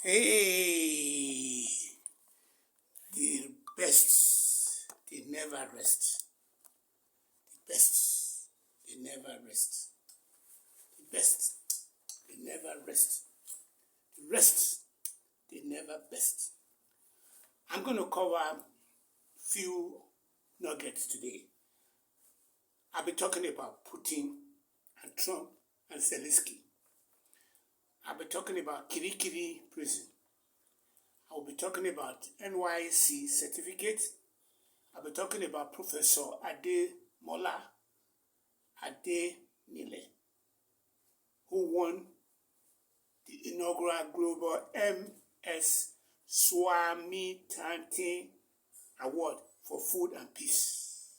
Hey, the best, they never rest. The best, they never rest. The best, they never rest. The rest, they never best. I'm going to cover a few nuggets today. I'll be talking about Putin and Trump and Zelensky. I'll be talking about Kirikiri prison. I'll be talking about NYC certificate. I'll be talking about Professor Ademola Adenile, who won the inaugural Global MS Swaminathan Award for Food and Peace.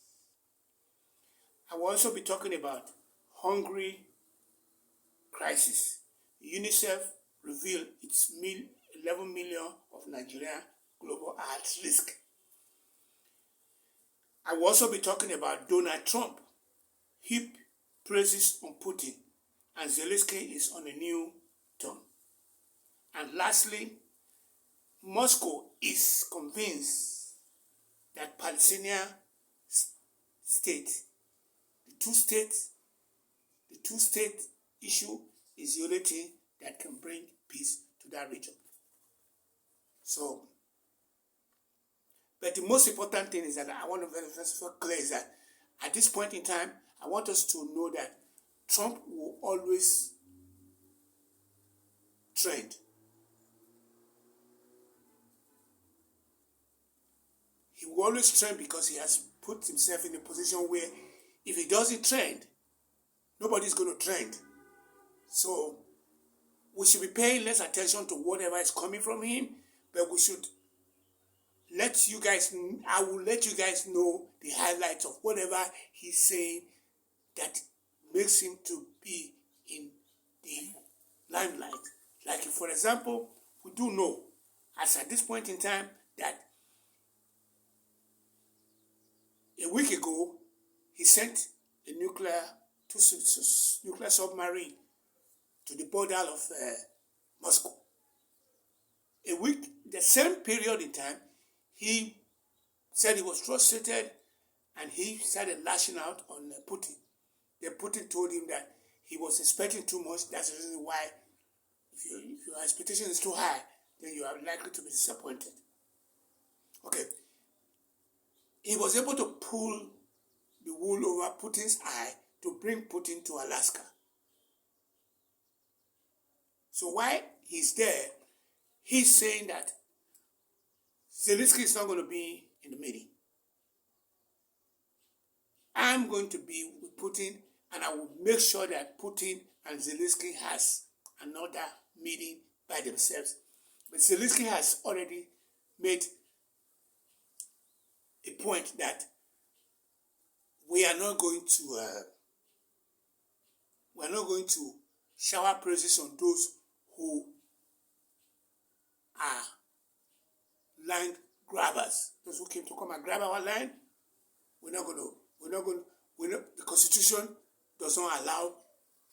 I will also be talking about hungry crisis. UNICEF revealed its 11 million of Nigeria global at risk. I will also be talking about Donald Trump, heap praises on Putin, and Zelensky is on a new turn. And lastly, Moscow is convinced that Palestinian state, the two-state issue is the only thing that can bring peace to that region. So, but the most important thing is that I want to very first clear is that at this point in time, I want us to know that Trump will always trend. He will always trend because he has put himself in a position where if he doesn't trend, nobody's going to trend. So we should be paying less attention to whatever is coming from him, but we should let you guys, I will let you guys know the highlights of whatever he's saying that makes him to be in the limelight. Like, for example, we do know, as at this point in time, that a week ago, he sent a nuclear submarine to the border of Moscow. A week, the same period in time, he said he was frustrated and he started lashing out on Putin. Then Putin told him that he was expecting too much. That's the reason why if your expectation is too high, then you are likely to be disappointed. Okay. He was able to pull the wool over Putin's eye to bring Putin to Alaska. So while he's there, he's saying that Zelensky is not going to be in the meeting. I'm going to be with Putin, and I will make sure that Putin and Zelensky has another meeting by themselves. But Zelensky has already made a point that we are not going to shower praises on those who are land grabbers, those who came to come and grab our land. The Constitution does not allow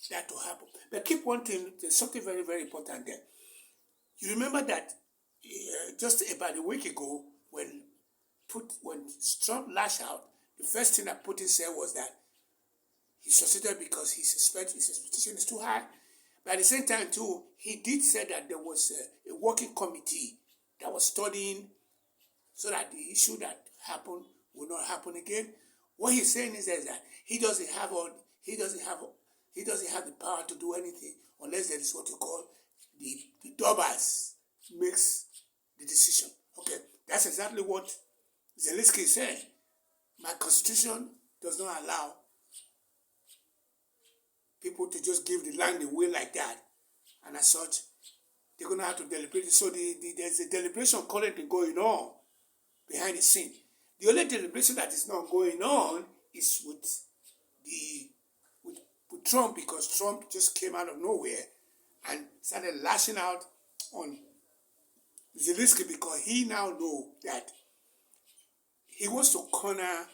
that to happen. But keep one thing, there's something very, very important there. You remember that just about a week ago, when Trump lashed out, the first thing that Putin said was that he's frustrated because his expectation is too high. But at the same time, too, he did say that there was a working committee that was studying so that the issue that happened will not happen again. What he's saying is that he doesn't have the power to do anything unless there is what you call the Dobas makes the decision. Okay, that's exactly what Zelensky is saying. My constitution does not allow people to just give the land away like that. And as such, they're going to have to deliberate. So there's a deliberation currently going on behind the scene. The only deliberation that is not going on is with Trump, because Trump just came out of nowhere and started lashing out on Zelensky because he now knows that he wants to corner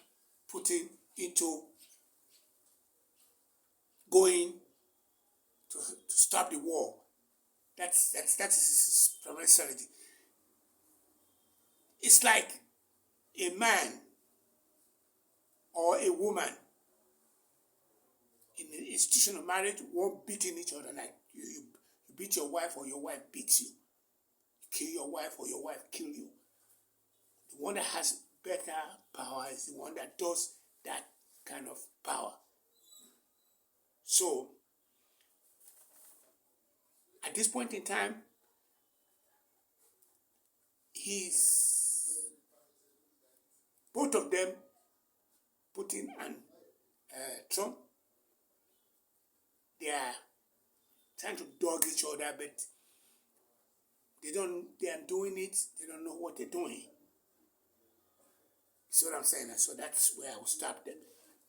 Putin into going to stop the war That's primary strategy. It's like a man or a woman in the institution of marriage won't beating each other, like you beat your wife or your wife beats you. You kill your wife or your wife kill you. The one that has better power is the one that does that kind of power. So at this point in time, both of them, Putin and Trump, they are trying to dog each other, but they are doing it, they don't know what they're doing. See what I'm saying? So that's where I will stop them.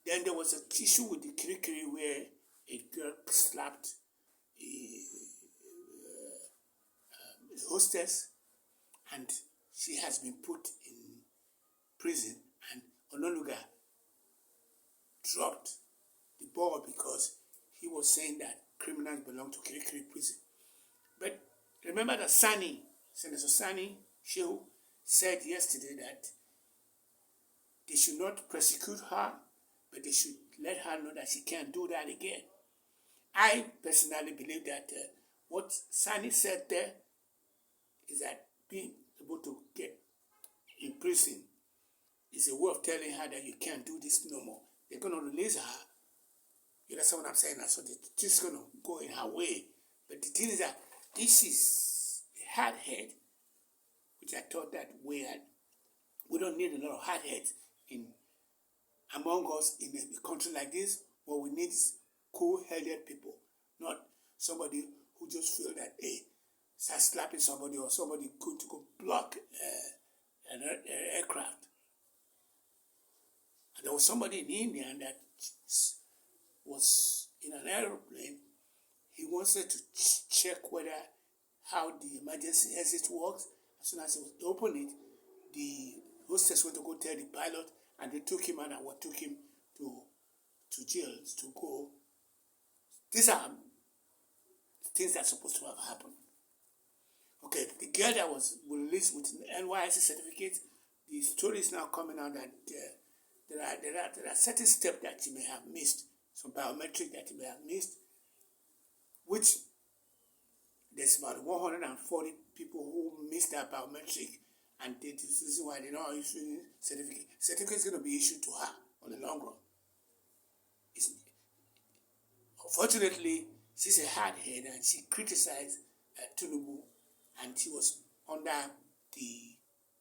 Then there was an issue with the Kirikiri where a girl slapped a hostess, and she has been put in prison, and Ononuga dropped the ball because he was saying that criminals belong to Kirikiri prison. But remember that Senator Sani Shehu said yesterday that they should not persecute her, but they should let her know that she can't do that again. I personally believe that what Sani said there is that being able to get in prison is a way of telling her that you can't do this no more. They're going to release her. You understand what I'm saying? So it's just going to go in her way. But the thing is that this is a hard head, which I thought that we don't need a lot of hard heads among us in a country like this. What we need is cool-headed people, not somebody who just feel that, hey, start slapping somebody or somebody going to go block an aircraft. And there was somebody in India that was in an aeroplane. He wanted to check how the emergency exit works. As soon as he opened it, the hostess went to go tell the pilot, and they took him and took him to jail to go. These are things that are supposed to have happened. Okay, the girl that was released with an NYC certificate, the story is now coming out that there are certain steps that she may have missed, some biometric that she may have missed, which there's about 140 people who missed that biometric, and this is why they're not issuing certificate. Certificate is going to be issued to her on the long run. Unfortunately, she's a hard head, and she criticized Tinubu, and she was under the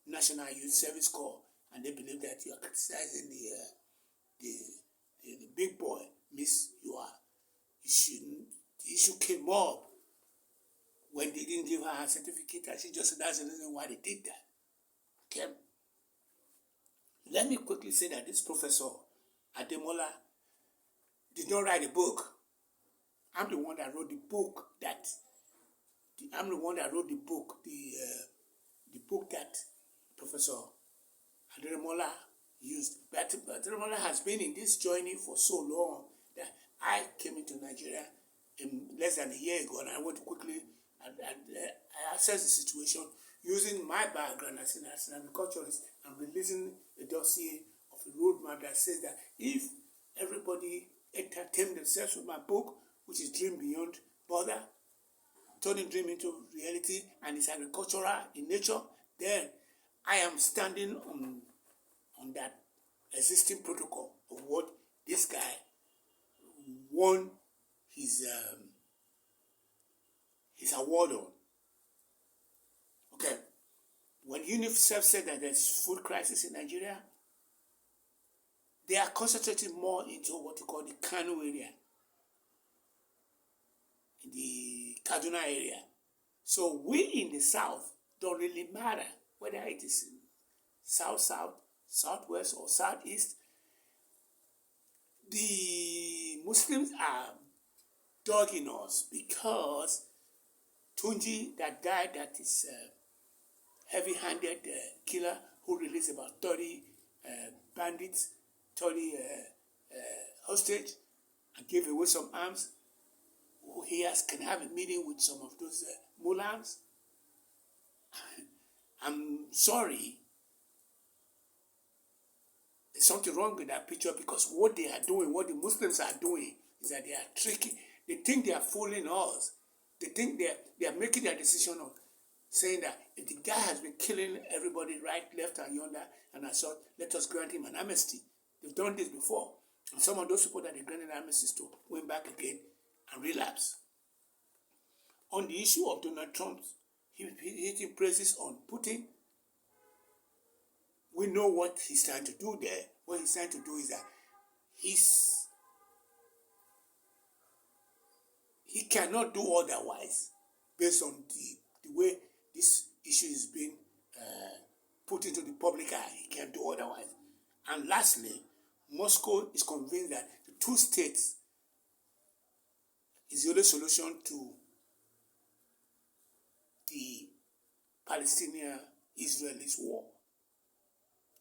National Youth Service Corps, and they believe that you are criticizing the big boy. Miss, the issue came up when they didn't give her her certificate, and she just said that's the reason why they did that. Okay? Let me quickly say that this Professor Ademola did not write a book. I'm the one that wrote the book that Professor Ademola used. But Ademola has been in this journey for so long that I came into Nigeria in less than a year ago, and I went to quickly I assessed the situation using my background as an agriculturalist and releasing a dossier of a roadmap that says that if everybody entertain themselves with my book, which is Dream Beyond Border, turning dream into reality, and it's agricultural in nature, then I am standing on that existing protocol of what this guy won his award on. Okay, when UNICEF said that there's food crisis in Nigeria, they are concentrating more into what you call the Kano area, the Kaduna area. So we in the south don't really matter whether it is south, southwest, or southeast. The Muslims are dogging us because Tunji, that guy that is heavy-handed killer who released about 30 bandits, 30 hostage, and gave away some arms, who can have a meeting with some of those mullahs, I'm sorry, there's something wrong with that picture, because what they are doing, what the Muslims are doing, is that they are tricking. They think they are fooling us. They think they are making their decision of saying that if the guy has been killing everybody right, left, and yonder, and I saw, let us grant him an amnesty. They've done this before. And some of those people that they granted amnesties to went back again and relapsed. On the issue of Donald Trump, hitting praises on Putin, we know what he's trying to do there. What he's trying to do is that he cannot do otherwise based on the way this issue is being put into the public eye. He can't do otherwise. And lastly, Moscow is convinced that the two states is the only solution to the Palestinian-Israelis war.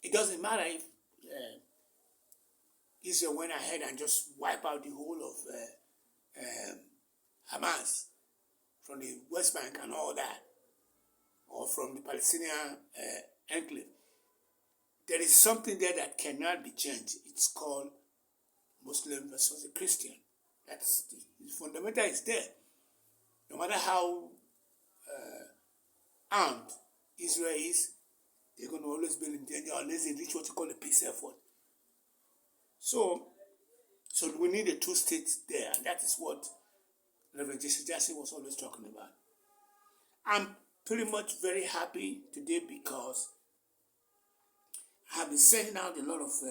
It doesn't matter if Israel went ahead and just wiped out the whole of Hamas from the West Bank and all that, or from the Palestinian enclave. There is something there that cannot be changed. It's called Muslim versus the Christian. That's the fundamental is there. No matter how armed Israel is, they're going to always be in danger unless they reach what you call a peace effort. So we need a two states there, and that is what Reverend Jesse Jackson was always talking about. I'm pretty much very happy today because I have been sending out a lot of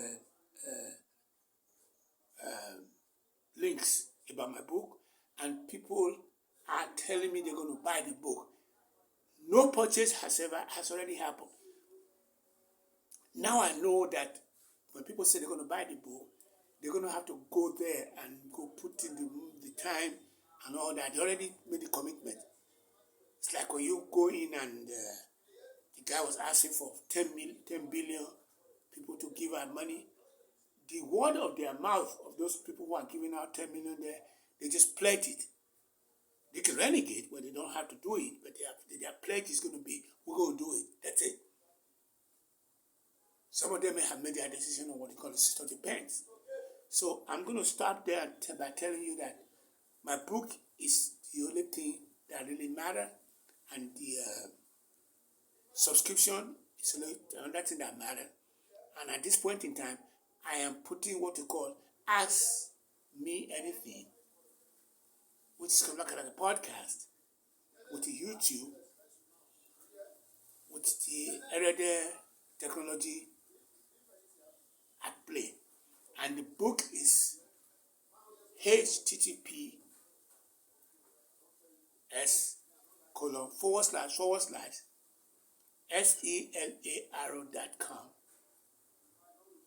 links about my book, and people are telling me they're going to buy the book. No purchase has already happened. Now I know that when people say they're going to buy the book, they're going to have to go there and go put in the time and all that. They already made the commitment. It's like when you go in and the guy was asking for 10 billion people to give out money. The word of their mouth of those people who are giving out 10 million there, they just pledge it. They can renegade, but they don't have to do it. But their pledge is going to be, we're going to do it. That's it. Some of them may have made their decision on what they call the system depends. So I'm going to start there by telling you that my book is the only thing that really matters, and the subscription is another thing that matters. And at this point in time, I am putting what you call Ask Me Anything, which is kind of like a podcast with the YouTube, with the already technology at play. And the book is https:// selar.com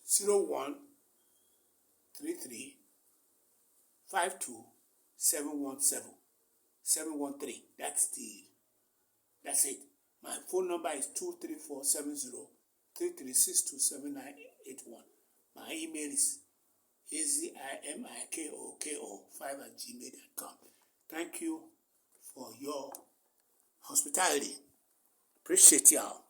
0133 52 717 713. That's it. My phone number is 23470-3362781. My email is azimikoko5@gmail.com. Thank you for your hospitality. Appreciate y'all.